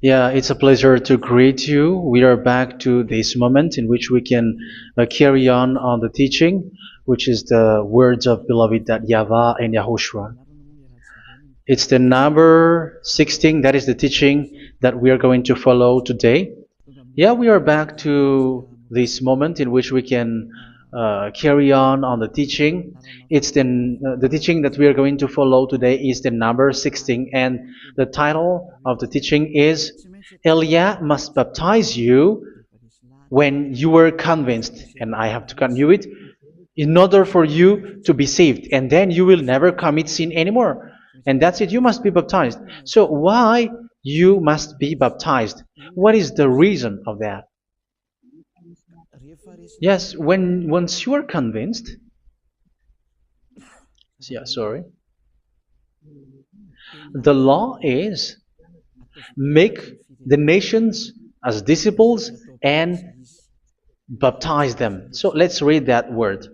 Yeah, it's a pleasure to greet you. We are back to this moment in which we can carry on the teaching, which is the words of beloved that YAHVAH and YAHOSHUA. It's the number 16, that is the teaching that we are going to follow today. Yeah, we are back to this moment in which we can carry on the teaching. It's the teaching that we are going to follow today is the number 16, and the title of the teaching is Elia must baptize you when you were convinced, and I have to continue it, in order for you to be saved, and then you will never commit sin anymore. And that's it, you must be baptized. So why you must be baptized? What is the reason of that? Yes, once you are convinced, yeah, sorry, the law is make the nations as disciples and baptize them. So let's read that word.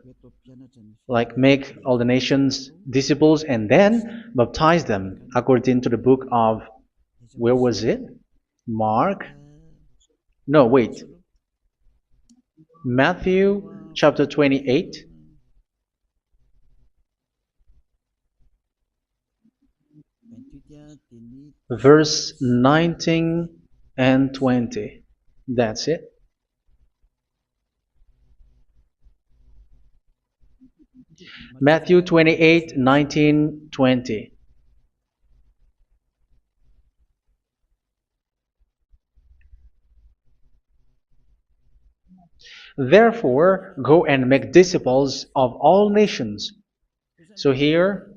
Like make all the nations disciples and then baptize them according to the book of, where was it? Mark? No, wait. Matthew chapter 28. Verse 19 and 20. That's it. Matthew 28, 19, 20. Therefore, go and make disciples of all nations. So here,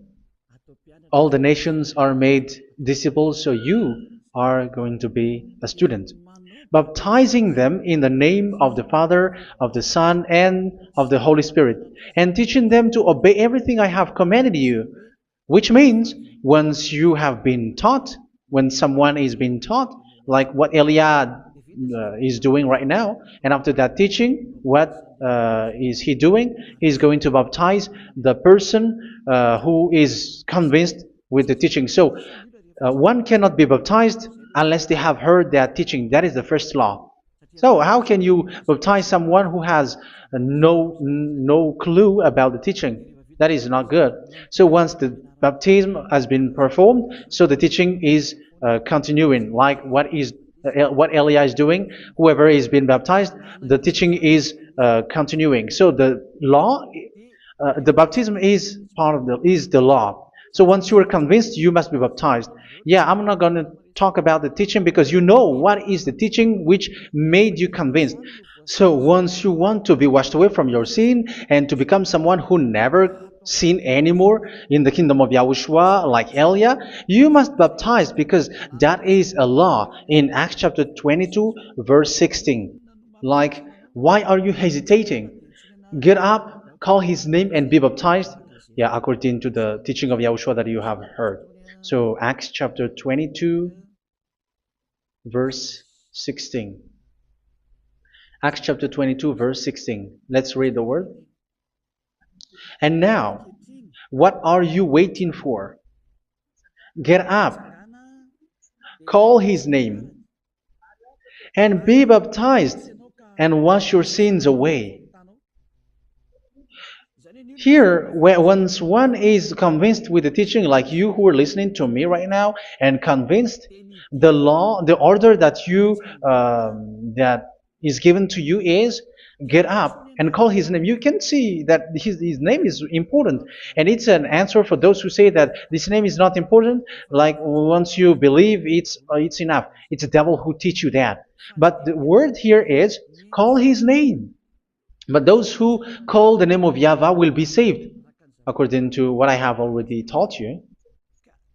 all the nations are made disciples, so you are going to be a student. Baptizing them in the name of the Father, of the Son, and of the Holy Spirit, and teaching them to obey everything I have commanded you. Which means, once you have been taught, when someone is being taught, like what Eliad is doing right now, and after that teaching, what is he doing? He's going to baptize the person who is convinced with the teaching. So one cannot be baptized unless they have heard that teaching. That is the first law. So how can you baptize someone who has no clue about the teaching? That is not good. So once the baptism has been performed, so the teaching is continuing, like what Elia is doing. Whoever is being baptized, the teaching is continuing. So the law, the baptism is part of the law. So once you are convinced, you must be baptized. Yeah, I'm not going to talk about the teaching because you know what is the teaching which made you convinced. So once you want to be washed away from your sin and to become someone who never sin anymore in the kingdom of Yahushua, like Elia, you must baptize because that is a law in Acts chapter 22, verse 16. Like, why are you hesitating? Get up, call his name, and be baptized. Yeah, according to the teaching of Yahushua that you have heard. So Acts chapter 22, verse 16. Acts chapter 22, verse 16. Let's read the word. And now, what are you waiting for? Get up, call his name, and be baptized, and wash your sins away. Here, once one is convinced with the teaching, like you who are listening to me right now, and convinced, the law, the order that that is given to you is get up and call his name. You can see that his name is important, and it's an answer for those who say that this name is not important. Like once you believe, it's enough. It's the devil who teach you that. But the word here is call his name. But those who call the name of YAHVAH will be saved, according to what I have already taught you.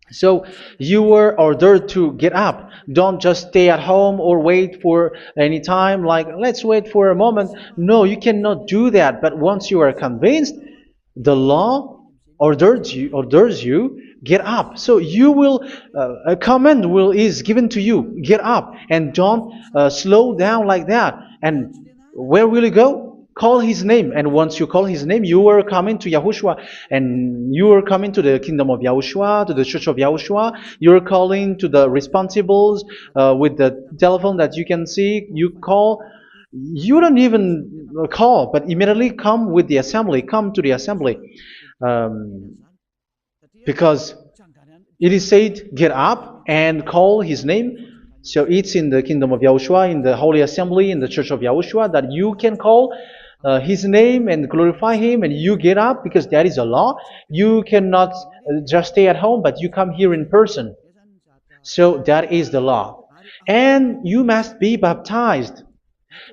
So you were ordered to get up. Don't just stay at home or wait for any time, like let's wait for a moment. No, you cannot do that. But once you are convinced, the law orders you get up. So you will a command is given to you, get up, and don't slow down like that. And where will you go? Call his name, and once you call his name, you are coming to Yahushua, and you are coming to the kingdom of Yahushua, to the church of Yahushua. You are calling to the responsibles with the telephone that you can see. You call. You don't even call, but immediately come with the assembly. Come to the assembly, um, because it is said, get up and call his name. So it's in the kingdom of Yahushua, in the holy assembly, in the church of Yahushua, that you can call his name and glorify him, and you get up because that is a law. You cannot just stay at home, but you come here in person. So that is the law. And you must be baptized.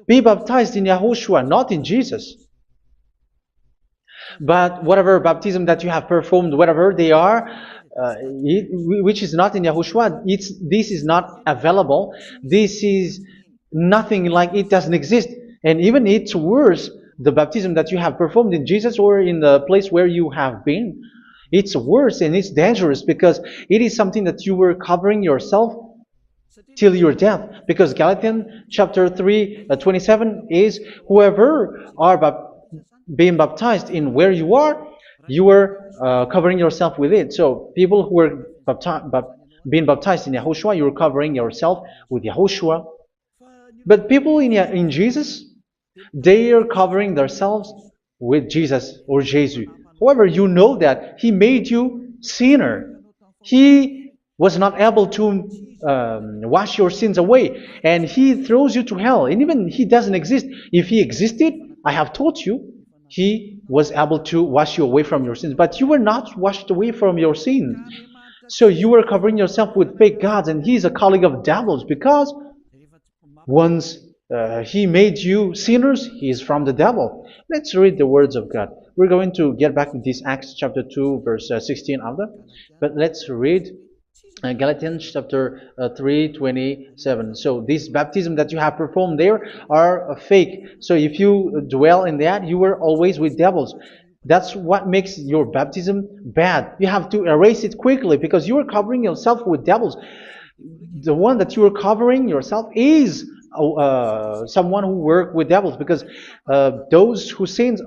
Be baptized in Yahushua, not in Jesus. But whatever baptism that you have performed, whatever they are, which is not in Yahushua, this is not available. This is nothing, like it doesn't exist. And even it's worse, the baptism that you have performed in Jesus or in the place where you have been. It's worse and it's dangerous because it is something that you were covering yourself till your death. Because Galatians chapter 3, 27 is, whoever are being baptized in where you are covering yourself with it. So people who are being baptized in Yahushua, you're covering yourself with Yahushua. But people in Jesus, they are covering themselves with Jesus or Jesus. However, you know that he made you sinner. He was not able to wash your sins away, and he throws you to hell. And even he doesn't exist. If he existed, I have told you, he was able to wash you away from your sins. But you were not washed away from your sins. So you were covering yourself with fake gods, and he's a colleague of devils, because once he made you sinners, he is from the devil. Let's read the words of God. We're going to get back to this Acts chapter 2, verse 16 after. But let's read Galatians chapter 3, 27. So this baptism that you have performed there are fake. So if you dwell in that, you were always with devils. That's what makes your baptism bad. You have to erase it quickly because you are covering yourself with devils. The one that you are covering yourself is someone who worked with devils, because those who sins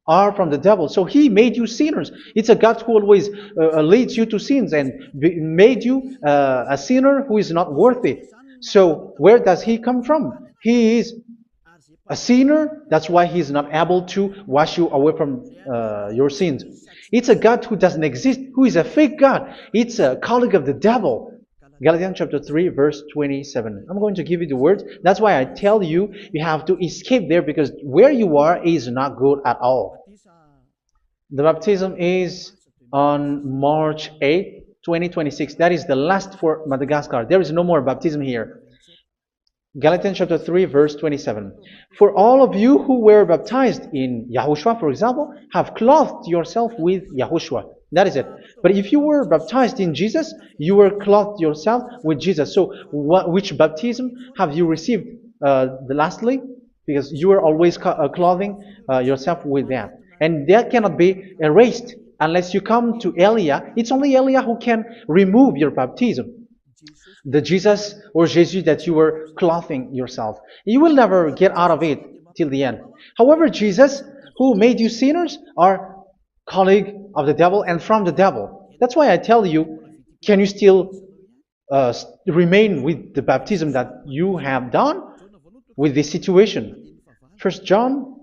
are from the devil. So he made you sinners. It's a God who always leads you to sins and made you a sinner who is not worthy. So where does he come from? He is a sinner. That's why he is not able to wash you away from your sins. It's a God who doesn't exist, who is a fake God. It's a colleague of the devil. Galatians chapter 3, verse 27. I'm going to give you the words. That's why I tell you, you have to escape there, because where you are is not good at all. The baptism is on March 8, 2026. That is the last for Madagascar. There is no more baptism here. Galatians chapter 3, verse 27. For all of you who were baptized in Yahushua, for example, have clothed yourself with Yahushua. That is it. But if you were baptized in Jesus, you were clothed yourself with Jesus. So which baptism have you received lastly? Because you are always clothing yourself with that. And that cannot be erased unless you come to Elia. It's only Elia who can remove your baptism. The Jesus or Jesus that you were clothing yourself. You will never get out of it till the end. However, Jesus, who made you sinners, are colleague of the devil and from the devil. That's why I tell you, can you still remain with the baptism that you have done with this situation? First John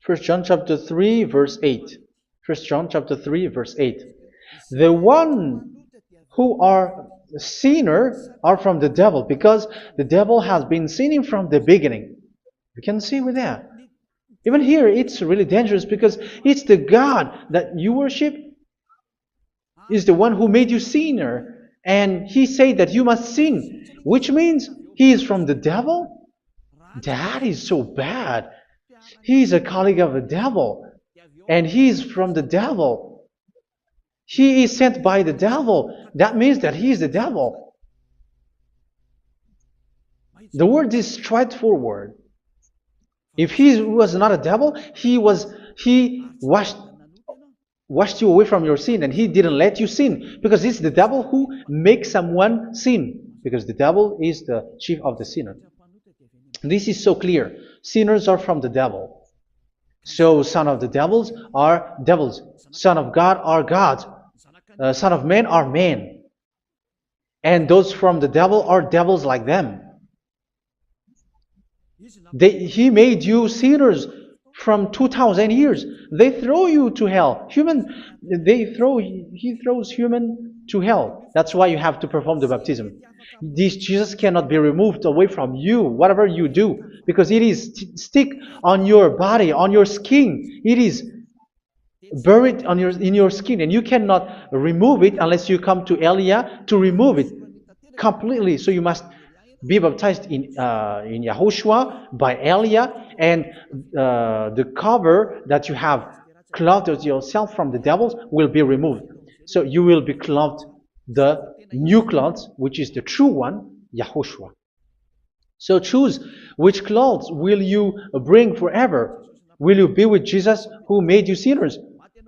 chapter 3, verse 8. First John chapter 3, verse 8. The one who are sinners are from the devil, because the devil has been sinning from the beginning. You can see with that. Even here, it's really dangerous, because it's the God that you worship is the one who made you sinner. And he said that you must sin, which means he is from the devil. That is so bad. He is a colleague of the devil, and he is from the devil. He is sent by the devil. That means that he is the devil. The word is straightforward. If he was not a devil, he washed you away from your sin, and he didn't let you sin, because it's the devil who makes someone sin, because the devil is the chief of the sinner. This is so clear. Sinners are from the devil. So son of the devils are devils. Son of God are God. Son of men are men. And those from the devil are devils like them. He made you sinners from 2000 years. They throw you to hell. He throws human to hell. That's why you have to perform the baptism. This Jesus cannot be removed away from you, whatever you do, because it is stick on your body, on your skin. It is buried in your skin, and you cannot remove it unless you come to Elia to remove it completely. So you must be baptized in Yahushua by Elia, and the cover that you have clothed yourself from the devils will be removed. So you will be clothed the new clothes, which is the true one, Yahushua. So choose which clothes will you bring forever. Will you be with Jesus who made you sinners?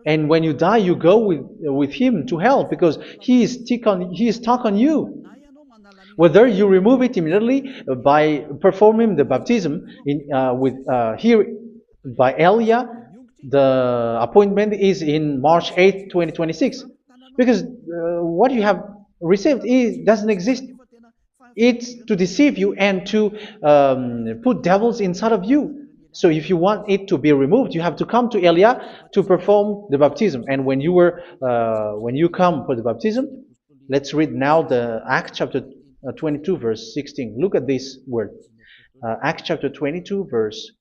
And when you die, you go with him to hell because he is stuck on you. Whether you remove it immediately by performing the baptism here by Elia, the appointment is in March 8th, 2026. Because what you have received doesn't exist. It's to deceive you and to put devils inside of you. So if you want it to be removed, you have to come to Elia to perform the baptism. And when you come for the baptism, let's read now the Acts chapter 22 verse 16. Look at this word. Acts chapter 22 verse,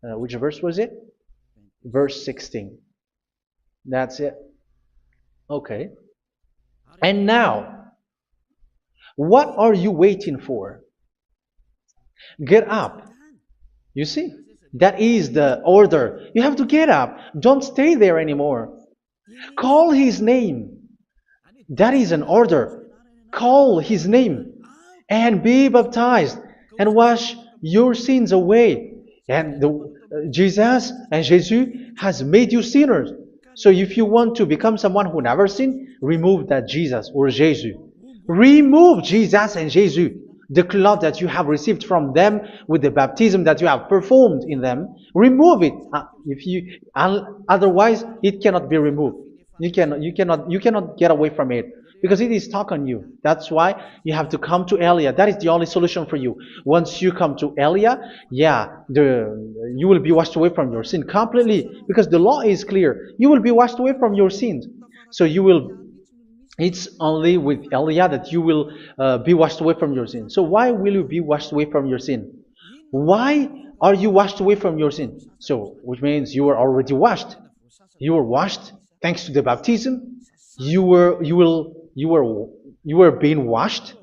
which verse was it? Verse 16. That's it. Okay. And now, what are you waiting for? Get up. You see, that is the order. You have to get up. Don't stay there anymore. Call his name. That is an order. Call his name and be baptized and wash your sins away. And Jesus has made you sinners. So if you want to become someone who never sinned, remove that Jesus or Jesus. Remove Jesus and Jesus, the cloth that you have received from them with the baptism that you have performed in them. Remove it. Otherwise, it cannot be removed. You cannot get away from it because it is stuck on you. That's why you have to come to Elia. That is the only solution for you. Once you come to Elia, you will be washed away from your sin completely because the law is clear. You will be washed away from your sins. So it's only with Elia that you will be washed away from your sin. So why will you be washed away from your sin? Why are you washed away from your sin? So, which means you were already washed. You were washed thanks to the baptism. You were being washed,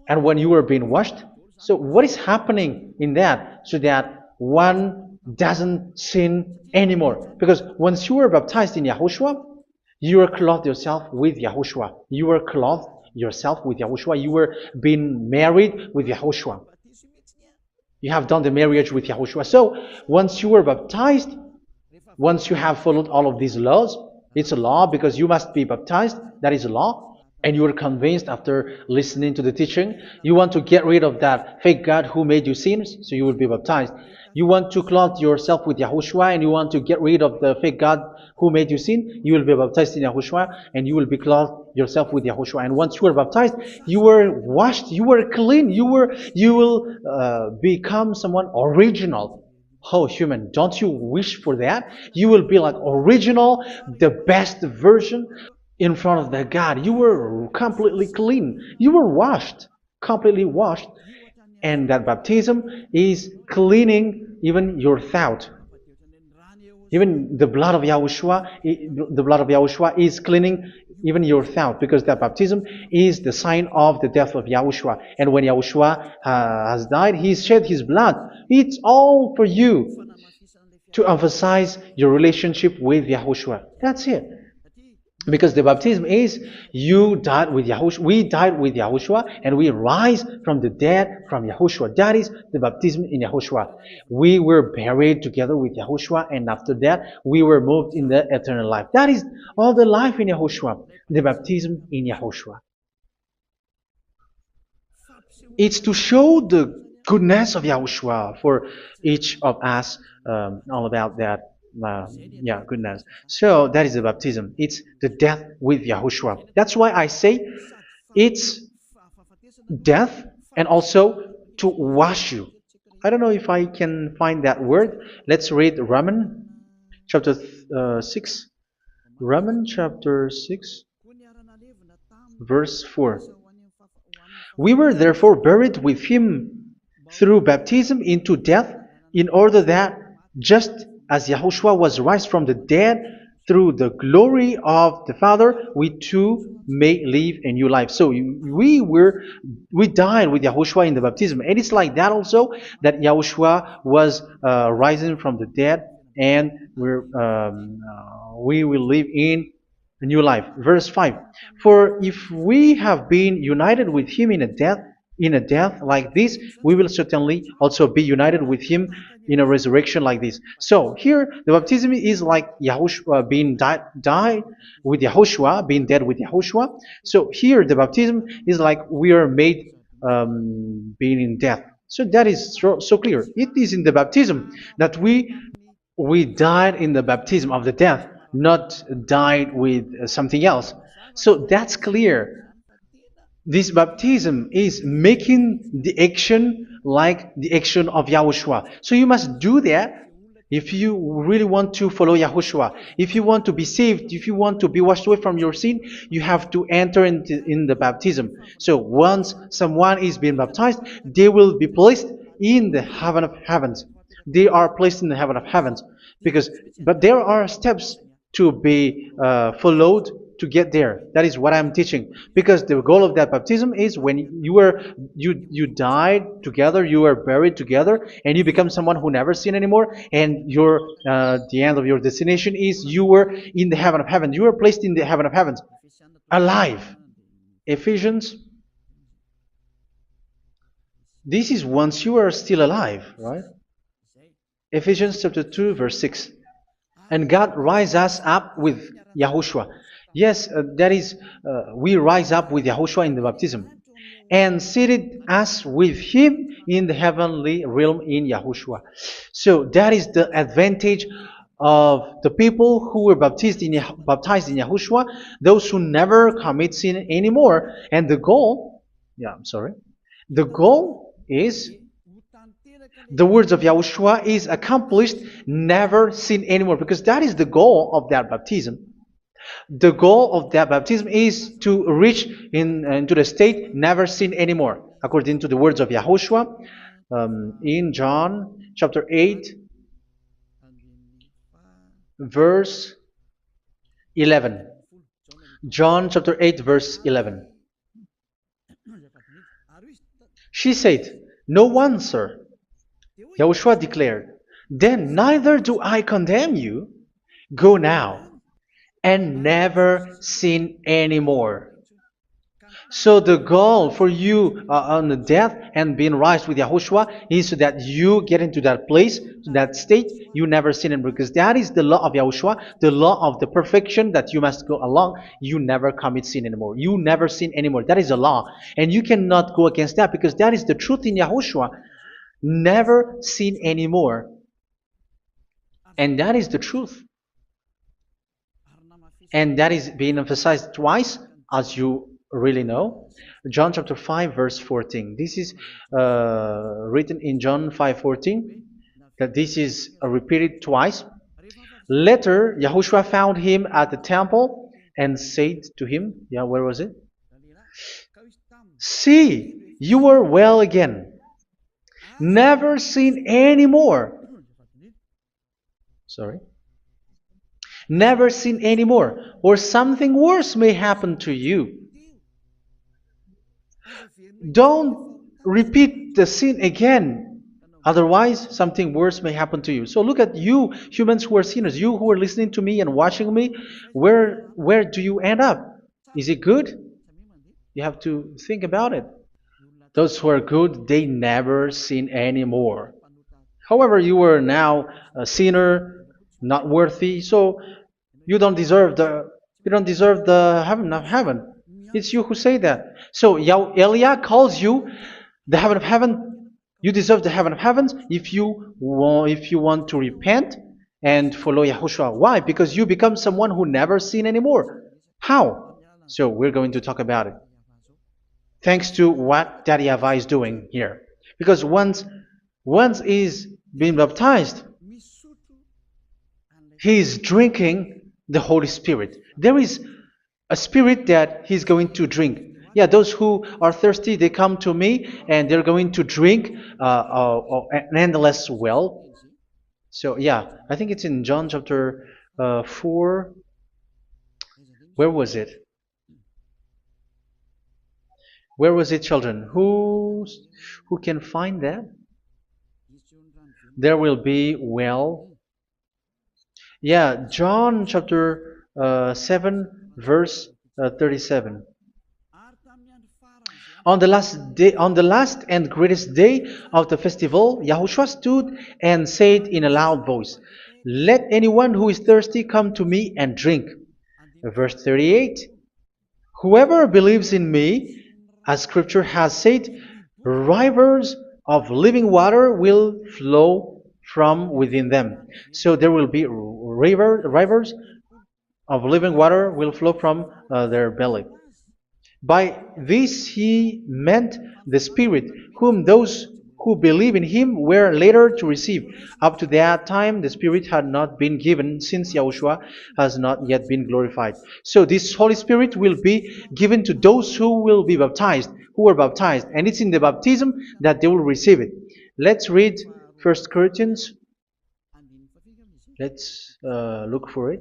and when you were being washed, so what is happening in that? So that one doesn't sin anymore. Because once you were baptized in Yahushua, you were clothed yourself with Yahushua. You were clothed yourself with Yahushua. You were being married with Yahushua. You have done the marriage with Yahushua. So once you were baptized, once you have followed all of these laws, it's a law because you must be baptized. That is a law. And you are convinced after listening to the teaching, you want to get rid of that fake God who made you sinners, so you will be baptized. You want to clothe yourself with Yahushua and you want to get rid of the fake God who made you sin, you will be baptized in Yahushua and you will be clothed yourself with Yahushua. And once you are baptized, you were washed, you were clean, you will become someone original. Oh, human, don't you wish for that? You will be like original, the best version in front of the God. You were completely clean. You were washed, completely washed. And that baptism is cleaning even your thought. Even the blood of Yahushua is cleaning even your thought, because that baptism is the sign of the death of Yahushua. And when Yahushua has died, he shed his blood. It's all for you to emphasize your relationship with Yahushua. That's it. Because the baptism is you died with Yahushua, we died with Yahushua, and we rise from the dead from Yahushua. That is the baptism in Yahushua. We were buried together with Yahushua, and after that we were moved in the eternal life. That is all the life in Yahushua, the baptism in Yahushua. It's to show the goodness of Yahushua for each of us, all about that. Yeah, goodness. So that is the baptism. It's the death with Yahushua. That's why I say it's death and also to wash you. I don't know if I can find that word. Let's read Roman chapter 6. Roman chapter 6, verse 4. We were therefore buried with him through baptism into death, in order that, just as Yahushua was raised from the dead through the glory of the Father, we too may live a new life. So we died with Yahushua in the baptism, and it's like that also that Yahushua was rising from the dead, and we will live in a new life. Verse 5. For if we have been united with him in a death like this, we will certainly also be united with him in a resurrection like this. So here the baptism is like Yahushua being died with Yahushua, being dead with Yahushua. So here the baptism is like we are made being in death. So that is so clear. It is in the baptism that we died in the baptism of the death, not died with something else. So that's clear. This baptism is making the action like the action of Yahushua. So you must do that if you really want to follow Yahushua. If you want to be saved, if you want to be washed away from your sin, you have to enter in the baptism. So once someone is being baptized, they will be placed in the heaven of heavens. They are placed in the heaven of heavens because, but there are steps to be followed to get there. That is what I'm teaching. Because the goal of that baptism is when you died together, you were buried together, and you become someone who never sin anymore. And your the end of your destination is you were in the heaven of heaven. You were placed in the heaven of heavens, alive. Ephesians. This is once you are still alive, right? Ephesians chapter 2, verse 6. And God rise us up with Yahushua. Yes, that is, we rise up with Yahushua in the baptism. And seated us with him in the heavenly realm in Yahushua. So that is the advantage of the people who were baptized in Yahushua, those who never commit sin anymore. And the goal, the goal is the words of Yahushua is accomplished, never sin anymore, because that is the goal of that baptism. The goal of that baptism is to reach into the state never sin anymore, according to the words of Yahushua in John chapter 8, verse 11. John chapter 8, verse 11. She said, "No one, sir." Yahushua declared, "Then neither do I condemn you. Go now and never sin anymore." So the goal for you on the death and being raised with Yahushua is so that you get into that place, to that state, you never sin anymore. Because that is the law of Yahushua, the law of the perfection that you must go along. You never commit sin anymore. You never sin anymore. That is a law. And you cannot go against that because that is the truth in Yahushua. Never sin anymore. And that is the truth. And that is being emphasized twice, as you really know. John chapter 5, verse 14. This is written in John 5:14. That this is repeated twice. Later, Yahushua found him at the temple and said to him, where was it? "See, you are well again. Never sin anymore." Sorry. Never sin anymore, or something worse may happen to you. Don't repeat the sin again. Otherwise, something worse may happen to you. So look at you, humans who are sinners, you who are listening to me and watching me. Where do you end up? Is it good? You have to think about it. Those who are good, they never sin anymore. However, you are now a sinner, not worthy, so you don't deserve the heaven of heaven. It's you who say that. So Eliah calls you the heaven of heaven You deserve the heaven of heavens if you want to repent and follow Yahushua. Why? Because you become someone who never sin anymore. How? So we're going to talk about it. Thanks to what Daddy YAHVAH is doing here. Because once he's been baptized, he's drinking the Holy Spirit. There is a spirit that he's going to drink. Yeah, those who are thirsty, they come to me and they're going to drink an endless well. So, yeah, I think it's in John chapter 4. Where was it? Where was it, children? Who can find that? There will be well. Yeah, John chapter 7, verse 37. On the last and greatest day of the festival, Yahushua stood and said in a loud voice, "Let anyone who is thirsty come to me and drink." Verse 38, "Whoever believes in me, as Scripture has said, rivers of living water will flow from within them." So there will be rivers of living water will flow from their belly. By this he meant the Spirit, whom those who believe in him were later to receive. Up to that time, the Spirit had not been given, since Yahushua has not yet been glorified. So this Holy Spirit will be given to those who will be baptized, who are baptized, and it's in the baptism that they will receive it. Let's read 1 Corinthians. Let's look for it.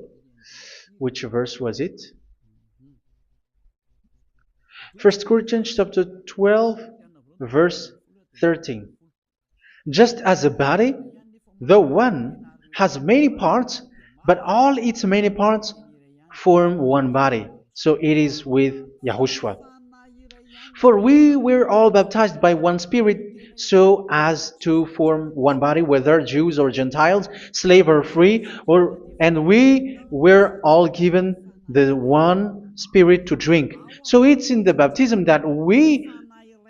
Which verse was it? 1 Corinthians chapter 12, verse 13. Just as a body, though one, has many parts, but all its many parts form one body. So it is with Yahushua. For we were all baptized by one Spirit, so as to form one body, whether Jews or Gentiles, slave or free, and we were all given the one Spirit to drink. So it's in the baptism that we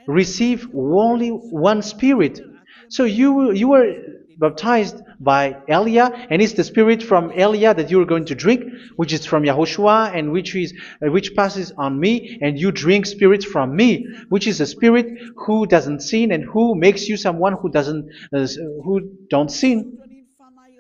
receive only one Spirit. So you were baptized by Elia, and it's the Spirit from Elia that you are going to drink, which is from Yahushua, and which passes on me, and you drink Spirit from me, which is a Spirit who doesn't sin and who makes you someone who don't sin.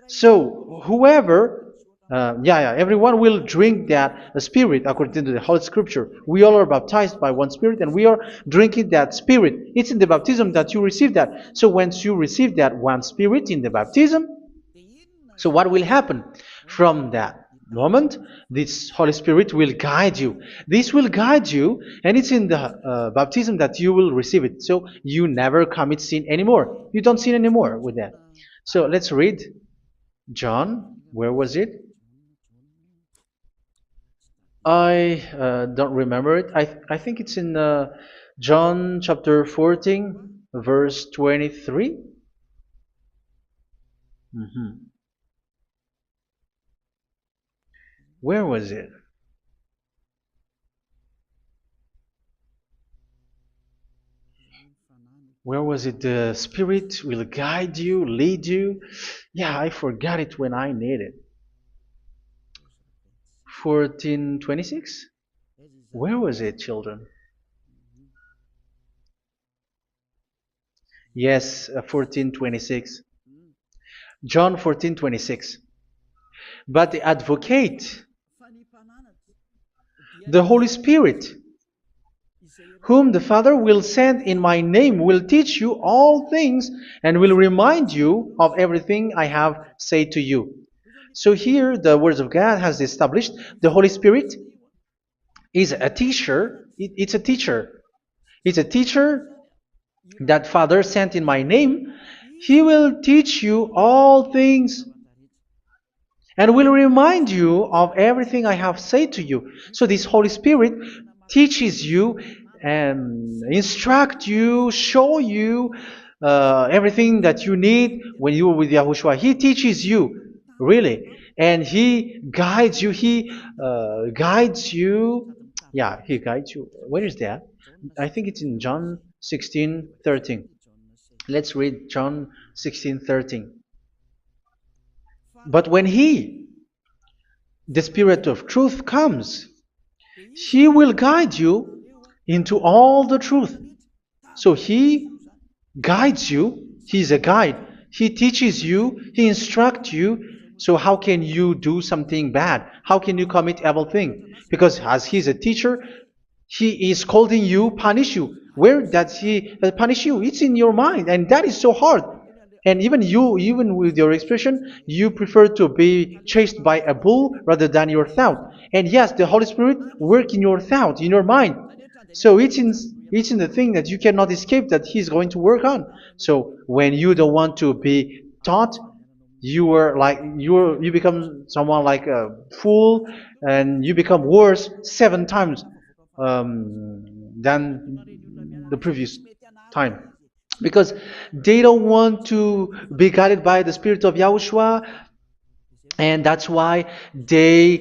So whoever everyone will drink that Spirit according to the Holy Scripture. We all are baptized by one Spirit, and we are drinking that Spirit. It's in the baptism that you receive that. So once you receive that one Spirit in the baptism, so what will happen from that moment? This Holy Spirit will guide you. This will guide you, and it's in the baptism that you will receive it. So you never commit sin anymore. You don't sin anymore with that. So let's read John. Where was it? I don't remember it. I think it's in John chapter 14, verse 23. Where was it? Where was it? The Spirit will guide you, lead you. Yeah, I forgot it when I need it. 14:26? Where was it, children? Yes, 14:26. John 14:26. But the Advocate, the Holy Spirit, whom the Father will send in my name, will teach you all things and will remind you of everything I have said to you. So here the words of God has established the Holy Spirit is a teacher. It's a teacher. It's a teacher that Father sent in my name. He will teach you all things and will remind you of everything I have said to you. So this Holy Spirit teaches you and instruct you, show you everything that you need when you are with Yahushua. He teaches you, really, and He guides you. He guides you. Yeah, He guides you. Where is that? I think it's in John 16:13. Let's read John 16:13. But when He, the Spirit of truth, comes, He will guide you into all the truth. So He guides you. He's a guide. He teaches you. He instructs you. So how can you do something bad? How can you commit evil thing? Because as He's a teacher, He is scolding you, punish you. Where does He punish you? It's in your mind, and that is so hard. And even you, even with your expression, you prefer to be chased by a bull rather than your thought. And yes, the Holy Spirit work in your thought, in your mind. So it's in the thing that you cannot escape that He's going to work on. So when you don't want to be taught, you become someone like a fool, and you become worse 7 times than the previous time, because they don't want to be guided by the Spirit of Yahushua, and that's why they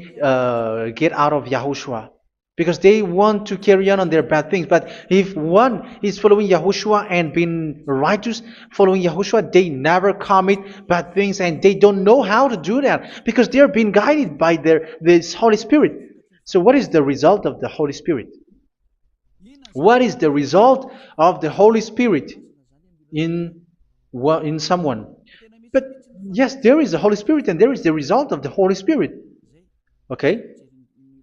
get out of Yahushua, because they want to carry on their bad things. But if one is following Yahushua and being righteous, following Yahushua, they never commit bad things, and they don't know how to do that because they are being guided by this Holy Spirit. So what is the result of the Holy Spirit? What is the result of the Holy Spirit in in someone? But yes, there is the Holy Spirit, and there is the result of the Holy Spirit. Okay,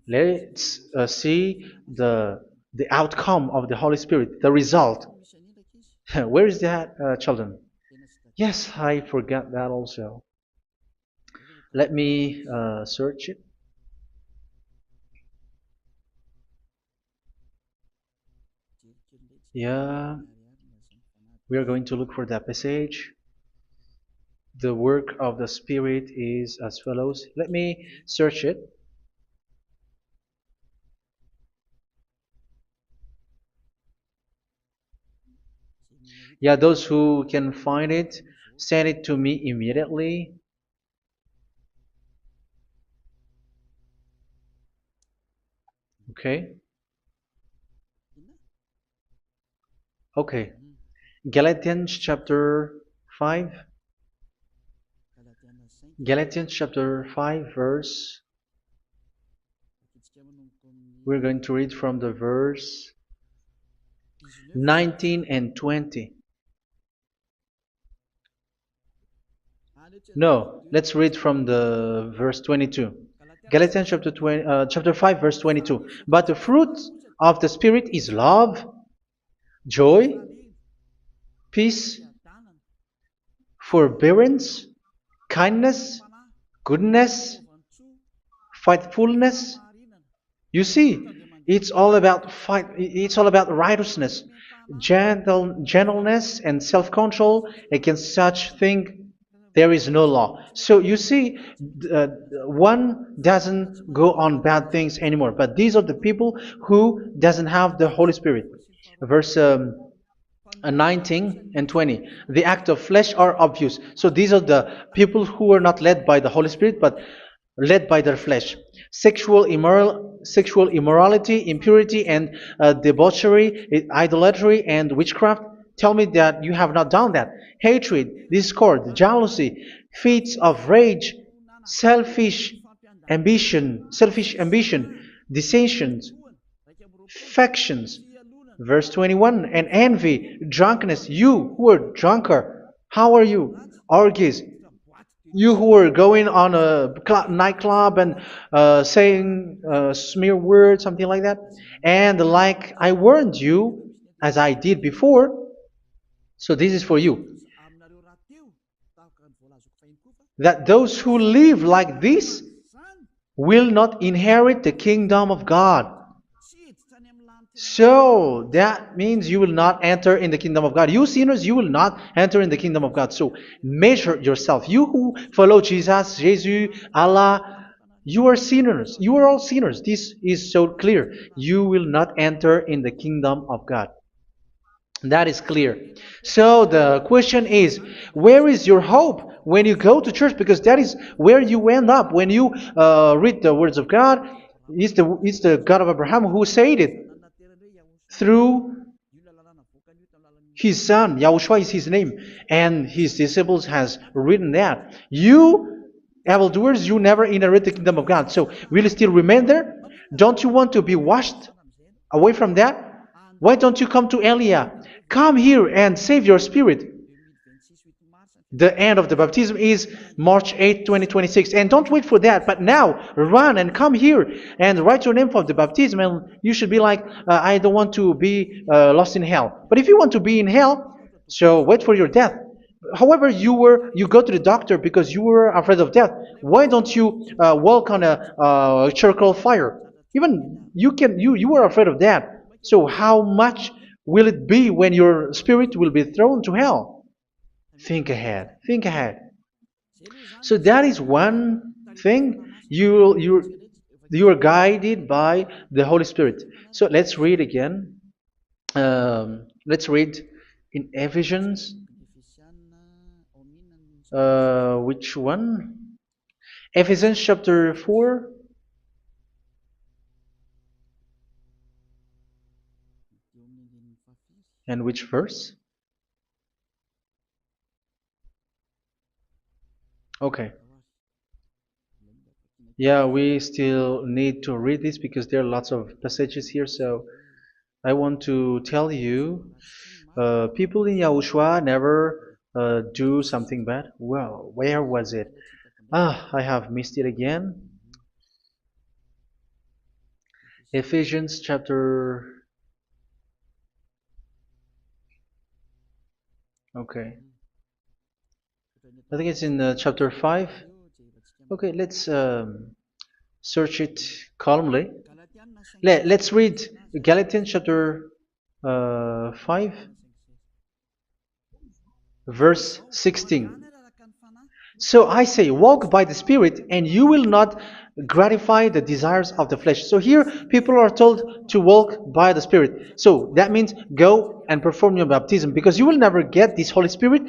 let's see the outcome of the Holy Spirit, the result. Where is that, children? Yes, I forgot that also. Let me search it. Yeah, we are going to look for that passage. The work of the Spirit is as follows. Let me search it. Yeah, those who can find it, send it to me immediately. Okay. Okay. Galatians chapter 5. Galatians chapter 5 verse. We're going to read from the verse 19 and 20. No, let's read from the verse 22. Galatians chapter 5 verse 22. But the fruit of the Spirit is love, joy, peace, forbearance, kindness, goodness, faithfulness. You see, it's all about fight. It's all about righteousness, gentleness, and self-control. Against such thing, there is no law. So you see, uh, one doesn't go on bad things anymore. But these are the people who doesn't have the Holy Spirit. Verse 19 and 20. The act of flesh are obvious. So these are the people who are not led by the Holy Spirit, but led by their flesh. Sexual immorality, impurity, and debauchery, idolatry, and witchcraft. Tell me that you have not done that. Hatred, discord, jealousy, fits of rage, selfish ambition, dissensions, factions. Verse 21, and envy, drunkenness. You who are drunkard, how are you? Orgies. You who are going on a nightclub and saying smear words, something like that. And like I warned you, as I did before, so this is for you, that those who live like this will not inherit the kingdom of God. So that means you will not enter in the kingdom of God. You sinners, you will not enter in the kingdom of God. So measure yourself. You who follow Jesus, Allah, you are sinners. You are all sinners. This is so clear. You will not enter in the kingdom of God. That is clear. So the question is, where is your hope when you go to church? Because that is where you end up when you read the words of God. It's the God of Abraham who said it through His son, Yahushua is his name, and his disciples has written that. You, evildoers, you never inherit the kingdom of God. So will you still remain there? Don't you want to be washed away from that? Why don't you come to Elia? Come here and save your spirit. The end of the baptism is March 8th, 2026. And don't wait for that, but now run and come here and write your name for the baptism. And you should be like, I don't want to be lost in hell. But if you want to be in hell, so wait for your death. However, you go to the doctor because you were afraid of death. Why don't you walk on a charcoal fire? Even you were afraid of that. So how much will it be when your spirit will be thrown to hell? Think ahead. Think ahead. So that is one thing. You are guided by the Holy Spirit. So let's read again. Let's read in Ephesians. Which one? Ephesians chapter 4. And which verse? Okay. Yeah, we still need to read this because there are lots of passages here. So I want to tell you, people in Yahushua never do something bad. Well, where was it? I have missed it again. Ephesians chapter. Okay. I think it's in chapter 5. Okay, let's search it calmly. Let's read Galatians chapter 5, verse 16. So I say, walk by the Spirit, and you will not gratify the desires of the flesh. So here, people are told to walk by the Spirit. So that means go and perform your baptism, because you will never get this Holy Spirit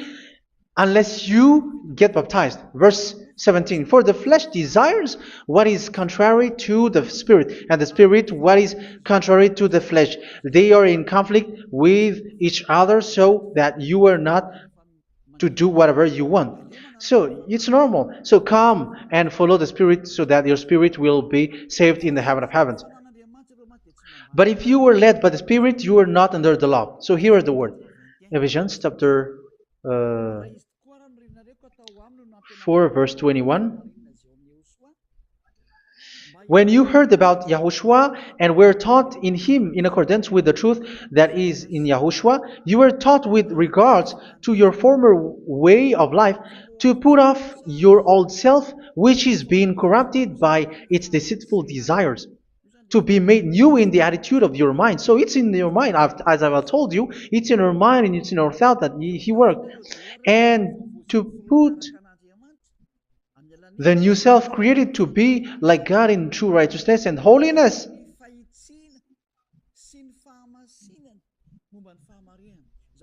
unless you get baptized. Verse 17. For the flesh desires what is contrary to the Spirit, and the Spirit what is contrary to the flesh. They are in conflict with each other, so that you are not to do whatever you want. So it's normal. So come and follow the Spirit so that your spirit will be saved in the heaven of heavens. But if you were led by the Spirit, you are not under the law. So here are the word. Ephesians chapter 4 verse 21. When you heard about Yahushua and were taught in him in accordance with the truth that is in Yahushua, you were taught with regards to your former way of life to put off your old self, which is being corrupted by its deceitful desires, to be made new in the attitude of your mind. So it's in your mind, as I've told you, it's in our mind and it's in our thought that he worked. And to put the new self created to be like God in true righteousness and holiness.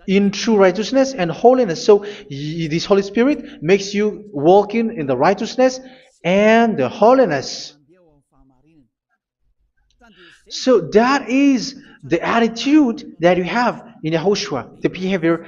In true righteousness and holiness. So this Holy Spirit makes you walking in the righteousness and the holiness. So that is the attitude that you have in Yahushua, the behavior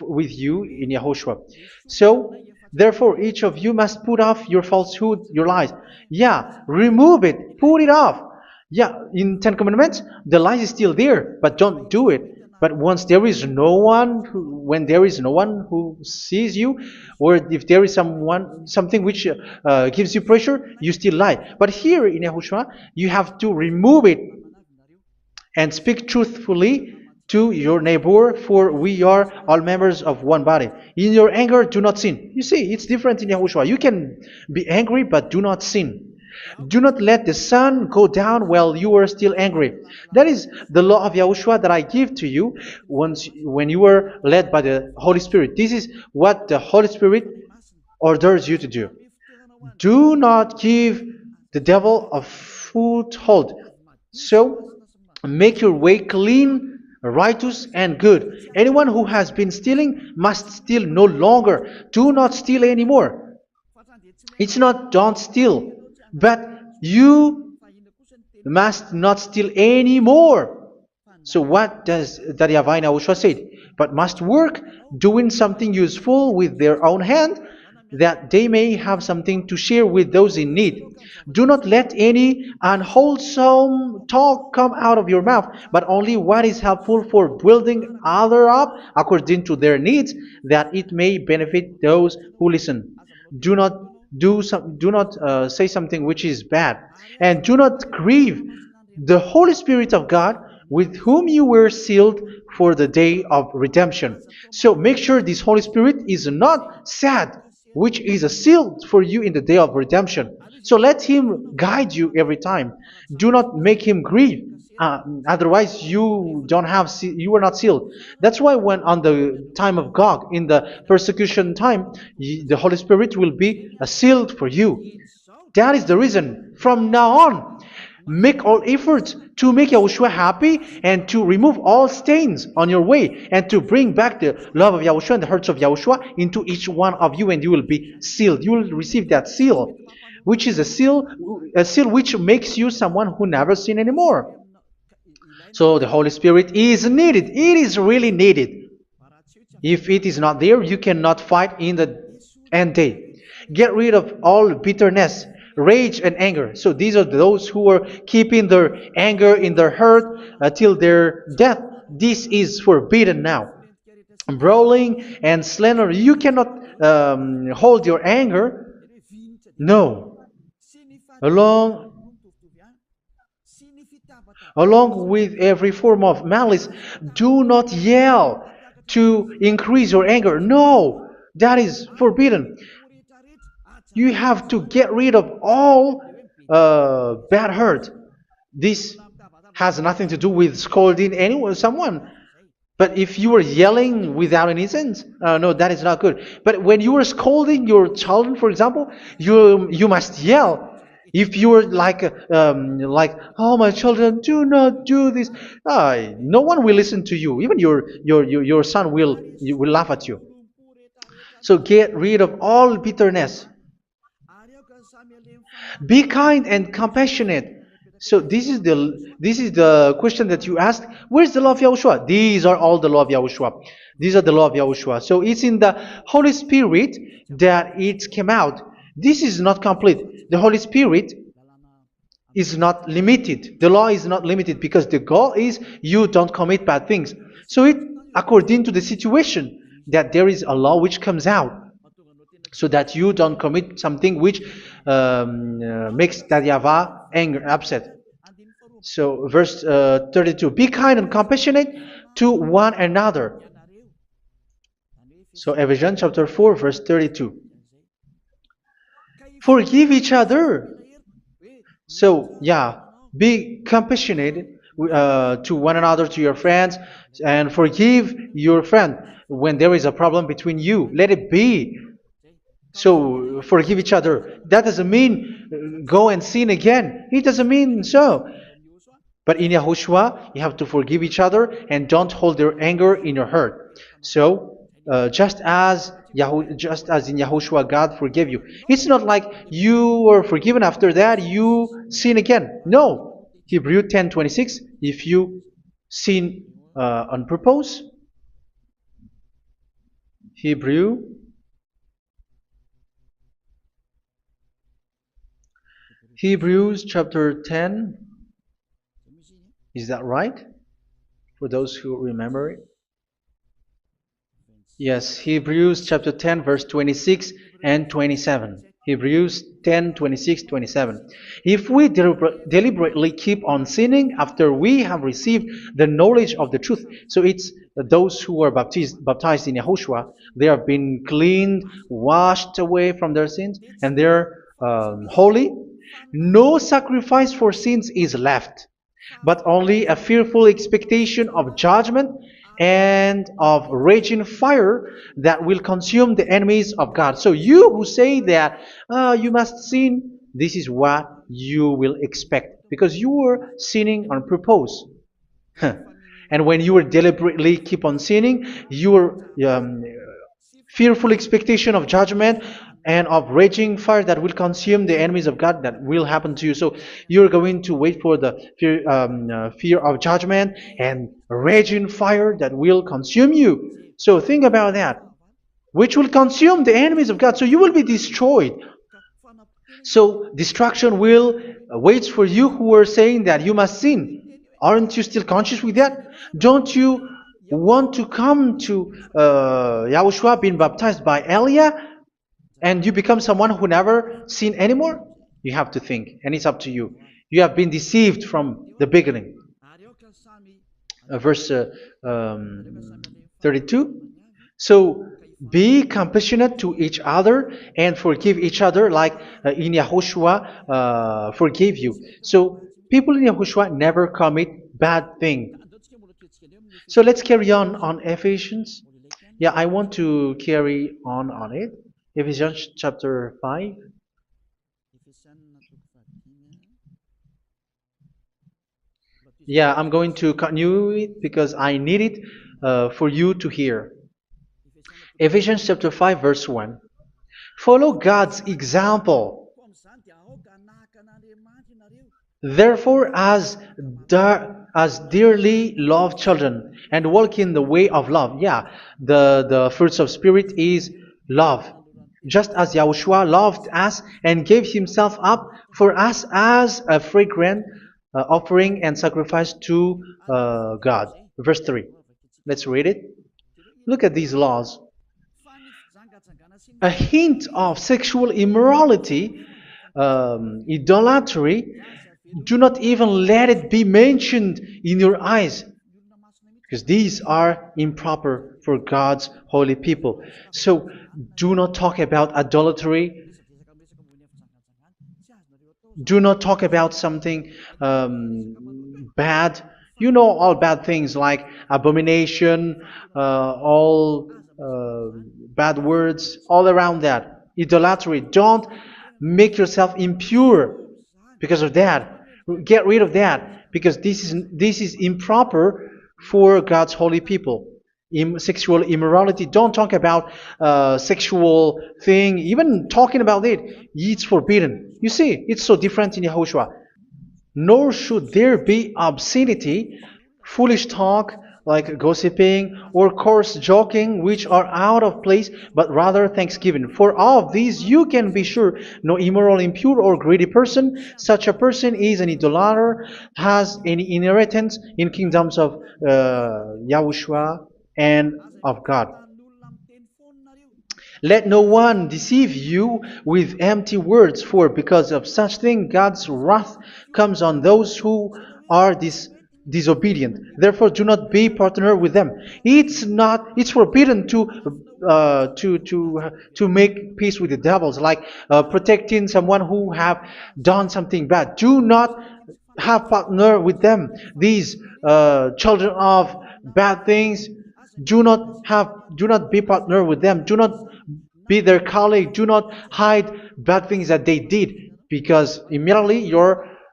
with you in Yahushua. So therefore, each of you must put off your falsehood, your lies. Yeah, remove it, put it off. Yeah, in Ten Commandments, the lie is still there, but don't do it. But once there is no one, when there is no one who sees you, or if there is something which gives you pressure, you still lie. But here in Yahushua, you have to remove it and speak truthfully to your neighbor, for we are all members of one body. In your anger, do not sin. You see, it's different in Yahushua. You can be angry, but do not sin. Do not let the sun go down while you are still angry. That is the law of Yahushua that I give to you when you were led by the Holy Spirit. This is what the Holy Spirit orders you to do. Do not give the devil a foothold. So, make your way clean, righteous, and good. Anyone who has been stealing must steal no longer. Do not steal anymore. It's not don't steal, but you must not steal anymore. So what does the YAHVAH YAHOSHUA say? But must work doing something useful with their own hand, that they may have something to share with those in need. Do not let any unwholesome talk come out of your mouth, but only what is helpful for building other up according to their needs, that it may benefit those who listen. Do not do not say something which is bad, and do not grieve the Holy Spirit of God, with whom you were sealed for the day of redemption. So make sure this Holy Spirit is not sad, which is a seal for you in the day of redemption. So let Him guide you every time. Do not make Him grieve. Otherwise, you don't have you are not sealed. That's why when on the time of God, in the persecution time, the Holy Spirit will be sealed for you. That is the reason. From now on, make all efforts to make Yahushua happy and to remove all stains on your way and to bring back the love of Yahushua and the hearts of Yahushua into each one of you, and you will be sealed. You will receive that seal, which is a seal which makes you someone who never sin anymore. So the Holy Spirit is needed. It is really needed. If it is not there, you cannot fight in the end day. Get rid of all bitterness, rage, and anger. So these are those who are keeping their anger in their heart till their death. This is forbidden now. Brawling and slander. You cannot hold your anger. No. Along Along with every form of malice, do not yell to increase your anger. No, that is forbidden. You have to get rid of all bad hurt. This has nothing to do with scolding anyone, someone. But if you are yelling without any sense, no, that is not good. But when you are scolding your children, for example, you must yell. If you are like, oh my children, do not do this, no one will listen to you. Even your son will laugh at you. So get rid of all bitterness. Be kind and compassionate. So this is the question that you asked. Where's the law of Yahushua? These are all the law of Yahushua. These are the law of Yahushua. So it's in the Holy Spirit that it came out. This is not complete. The Holy Spirit is not limited. The law is not limited because the goal is you don't commit bad things. So it according to the situation that there is a law which comes out, so that you don't commit something which makes that YAHVAH angry, upset. So verse 32, be kind and compassionate to one another. So Ephesians chapter 4 verse 32. Forgive each other. So yeah, be compassionate to one another, to your friends, and forgive your friend when there is a problem between you. Let it be. So forgive each other. That doesn't mean go and sin again. It doesn't mean so. But in Yahushua, you have to forgive each other and don't hold your anger in your heart. So just as in Yahushua, God forgave you. It's not like you were forgiven after that you sin again. No. Hebrew 10:26. If you sin on purpose, Hebrews chapter 10. Is that right? For those who remember it. Yes, Hebrews chapter 10 verse 26 and 27. Hebrews 10, 26, 27. If we deliberately keep on sinning after we have received the knowledge of the truth, so it's those who are baptized in Yahushua, they have been cleaned, washed away from their sins, and they're holy. No sacrifice for sins is left, but only a fearful expectation of judgment and of raging fire that will consume the enemies of God. So you who say that you must sin, this is what you will expect, because you were sinning on purpose. And when you deliberately keep on sinning, your fearful expectation of judgment and of raging fire that will consume the enemies of God that will happen to you. So you're going to wait for the fear of judgment and raging fire that will consume you. So think about that, which will consume the enemies of God. So you will be destroyed. So destruction will wait for you who are saying that you must sin. Aren't you still conscious with that? Don't you want to come to Yahushua being baptized by Elia and you become someone who never sin anymore? You have to think, and it's up to you. You have been deceived from the beginning. Verse 32. So be compassionate to each other and forgive each other like in Yahushua forgave you. So people in Yahushua never commit bad thing. So let's carry on Ephesians. Yeah, I want to carry on it. Ephesians chapter 5. Yeah, I'm going to continue it because I need it for you to hear. Ephesians chapter 5 verse 1. Follow God's example. Therefore, as dearly loved children, and walk in the way of love. Yeah, the fruits of spirit is love. Just as Yahushua loved us and gave himself up for us as a fragrant offering and sacrifice to God. Verse 3. Let's read it. Look at these laws. A hint of sexual immorality, idolatry, do not even let it be mentioned in your eyes, because these are improper for God's holy people. So do not talk about idolatry. Do not talk about something bad. You know all bad things like abomination, all bad words, all around that. Idolatry. Don't make yourself impure because of that. Get rid of that because this is improper for God's holy people. Sexual immorality. Don't talk about sexual thing. Even talking about it, it's forbidden. You see, it's so different in Yahushua. Nor should there be obscenity, foolish talk like gossiping or coarse joking, which are out of place, but rather thanksgiving. For of these you can be sure: no immoral, impure, or greedy person, such a person is an idolater, has any inheritance in kingdoms of Yahushua and of God. Let no one deceive you with empty words, for because of such thing God's wrath comes on those who are disobedient. Therefore, do not be partner with them. It's forbidden to make peace with the devils, like protecting someone who have done something bad. Do not have partner with them. These children of bad things, do not be partner with them. Do not be their colleague. Do not hide bad things that they did, because immediately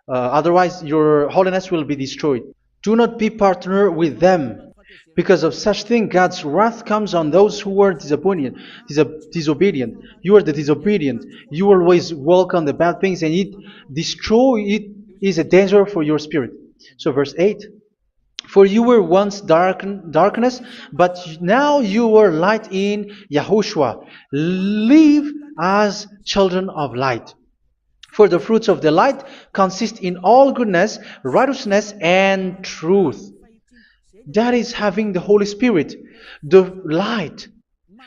otherwise your holiness will be destroyed. Do not be partner with them. Because of such thing, God's wrath comes on those who are disobedient. You are the disobedient. You always walk on the bad things, and it is a danger for your spirit. So verse 8. For you were once darkness, but now you are light in Yahushua. Live as children of light. For the fruits of the light consist in all goodness, righteousness, and truth. That is having the Holy Spirit, the light.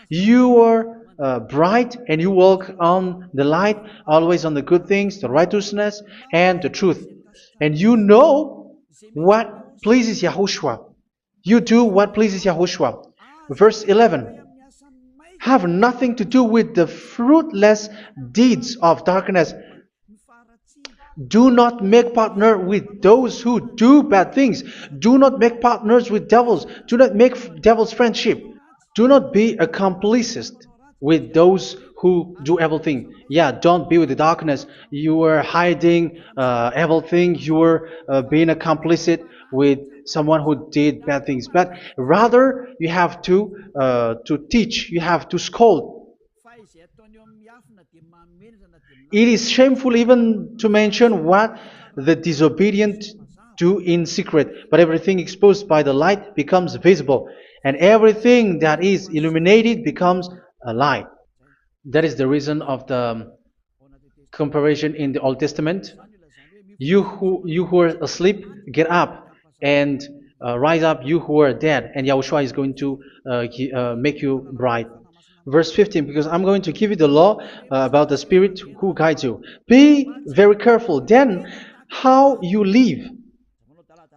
You are bright and you walk on the light, always on the good things, the righteousness, and the truth. And you know what pleases Yahushua. You do what pleases Yahushua. Verse 11. Have nothing to do with the fruitless deeds of darkness. Do not make partner with those who do bad things. Do not make partners with devils. Do not make devils friendship. Do not be a complicit with those who do evil thing. Yeah, don't be with the darkness. You are hiding evil thing. You are being a complicit with someone who did bad things. But rather, you have to teach. You have to scold. It is shameful even to mention what the disobedient do in secret, but everything exposed by the light becomes visible, and everything that is illuminated becomes a light. That is the reason of the comparison in the Old Testament. You who are asleep, get up and rise up, you who are dead, and Yahushua is going to make you bright. Verse 15, because I'm going to give you the law about the Spirit who guides you. Be very careful then how you live,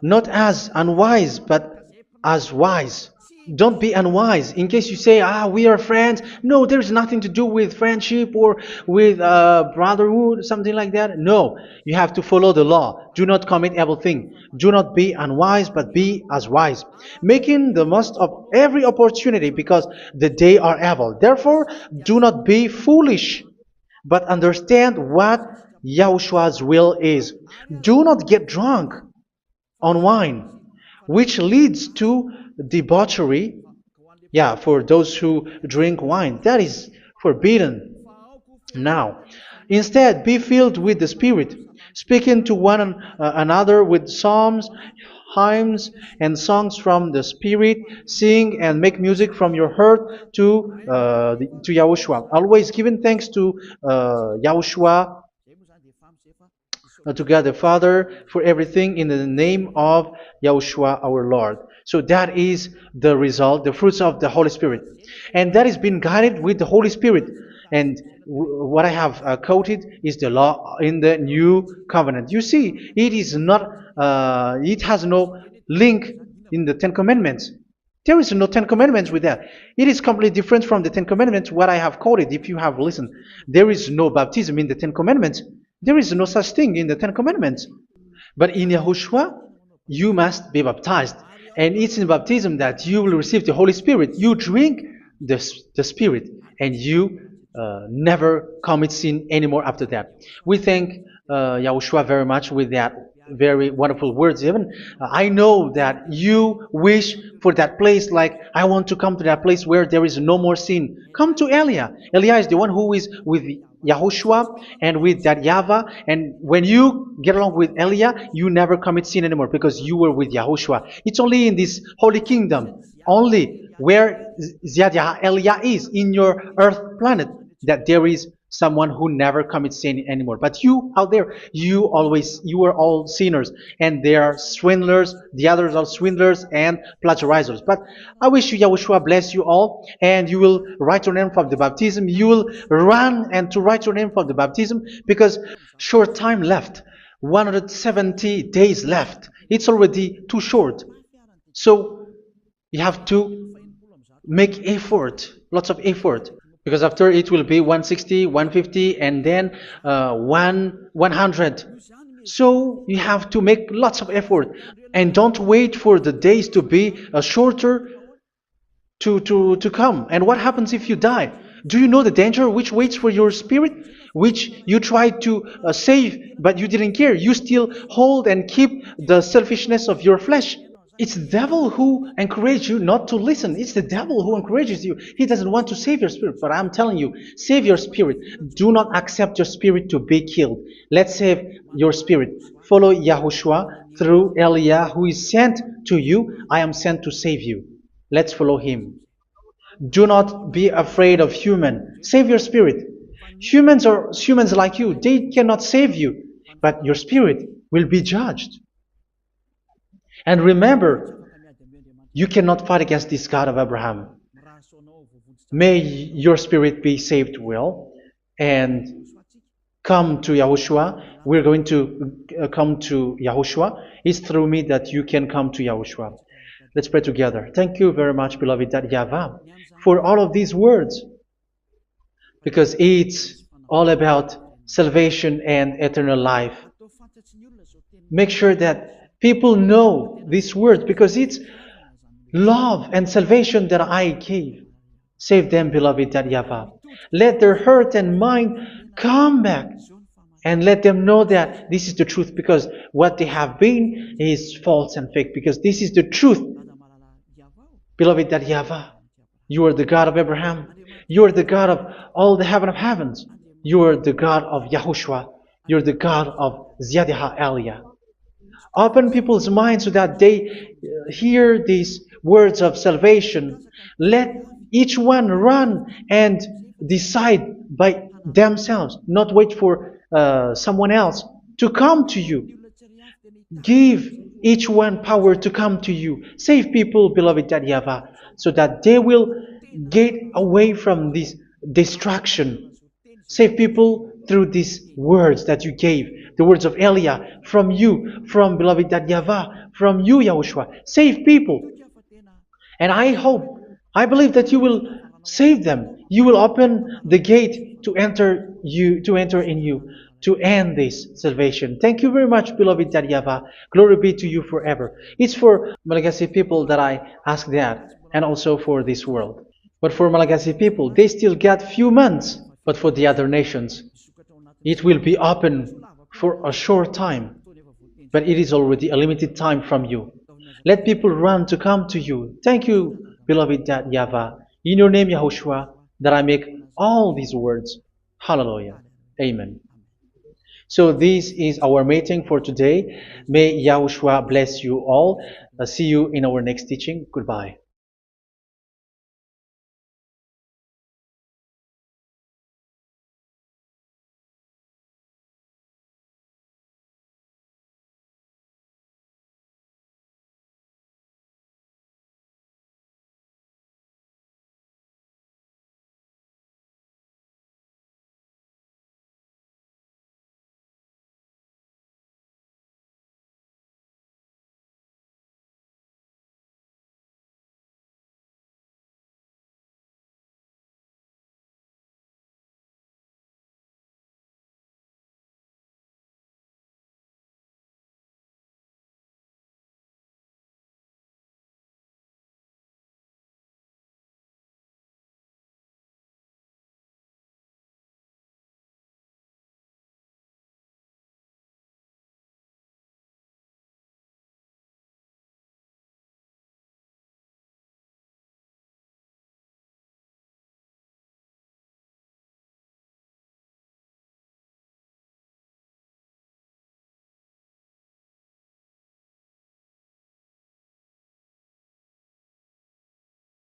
not as unwise, but as wise. Don't be unwise. In case you say, we are friends. No, there's nothing to do with friendship or with brotherhood, something like that. No, you have to follow the law. Do not commit evil thing. Do not be unwise, but be as wise, making the most of every opportunity, because the day are evil. Therefore, do not be foolish, but understand what Yahushua's will is. Do not get drunk on wine, which leads to debauchery. Yeah, for those who drink wine, that is forbidden now. Instead, be filled with the Spirit, speaking to one another with psalms, hymns, and songs from the Spirit. Sing and make music from your heart to Yahushua. Always giving thanks to Yahushua, to God the Father, for everything in the name of Yahushua our Lord. So that is the result, the fruits of the Holy Spirit. And that is being guided with the Holy Spirit. And what I have quoted is the law in the new covenant. You see, it is not, it has no link in the Ten Commandments. There is no Ten Commandments with that. It is completely different from the Ten Commandments, what I have quoted, if you have listened. There is no baptism in the Ten Commandments. There is no such thing in the Ten Commandments. But in Yahushua, you must be baptized. And it's in baptism that you will receive the Holy Spirit. You drink the Spirit, and you never commit sin anymore after that. We thank Yahushua very much with that very wonderful words. Even I know that you wish for that place, like I want to come to that place where there is no more sin. Come to Elia. Elia is the one who is with Yahushua and with that YAHVAH. And when you get along with Elia, you never commit sin anymore because you were with Yahushua. It's only in this holy kingdom, only where Ziad Elia is, in your earth planet, that there is someone who never commits sin anymore. But you out there, you are all sinners, and they are swindlers. The others are swindlers and plagiarizers. But I wish you, Yahushua, bless you all, and you will write your name for the baptism. You will run and to write your name for the baptism, because short time left, 170 days left. It's already too short. So you have to make effort, lots of effort, because after it will be 160, 150, and then 100. So you have to make lots of effort, and don't wait for the days to be shorter to come. And what happens if you die? Do you know the danger which waits for your spirit, which you tried to save, but you didn't care? You still hold and keep the selfishness of your flesh. It's the devil who encourages you not to listen. It's the devil who encourages you. He doesn't want to save your spirit. But I'm telling you, save your spirit. Do not accept your spirit to be killed. Let's save your spirit. Follow Yahushua through Elia, who is sent to you. I am sent to save you. Let's follow him. Do not be afraid of human. Save your spirit. Humans are humans like you. They cannot save you. But your spirit will be judged. And remember, you cannot fight against this God of Abraham. May your spirit be saved well and come to Yahushua. We're going to come to Yahushua. It's through me that you can come to Yahushua. Let's pray together. Thank you very much, beloved YAHVAH, for all of these words, because it's all about salvation and eternal life. Make sure that people know these words, because it's love and salvation that I gave. Save them, beloved YAHVAH. Let their heart and mind come back, and let them know that this is the truth, because what they have been is false and fake, because this is the truth. Beloved YAHVAH, you are the God of Abraham. You are the God of all the heaven of heavens. You are the God of YAHOSHUA. You're the God of Ziyadiha Aliyah. Open people's minds so that they hear these words of salvation. Let each one run and decide by themselves, not wait for someone else to come to you. Give each one power to come to you. Save people, beloved Yahavah, so that they will get away from this distraction. Save people through these words that you gave, the words of Elia, from you, from beloved Yahavah, from you, Yahushua. Save people. And I hope, I believe that you will save them. You will open the gate to enter in you, to end this salvation. Thank you very much, beloved Yahavah. Glory be to you forever. It's for Malagasy people that I ask that, and also for this world. But for Malagasy people, they still get few months. But for the other nations, it will be open for a short time. But it is already a limited time from you. Let people run to come to you. Thank you, beloved Yahvah. In your name, Yahushua, that I make all these words. Hallelujah. Amen. So this is our meeting for today. May Yahushua bless you all. See you in our next teaching. Goodbye.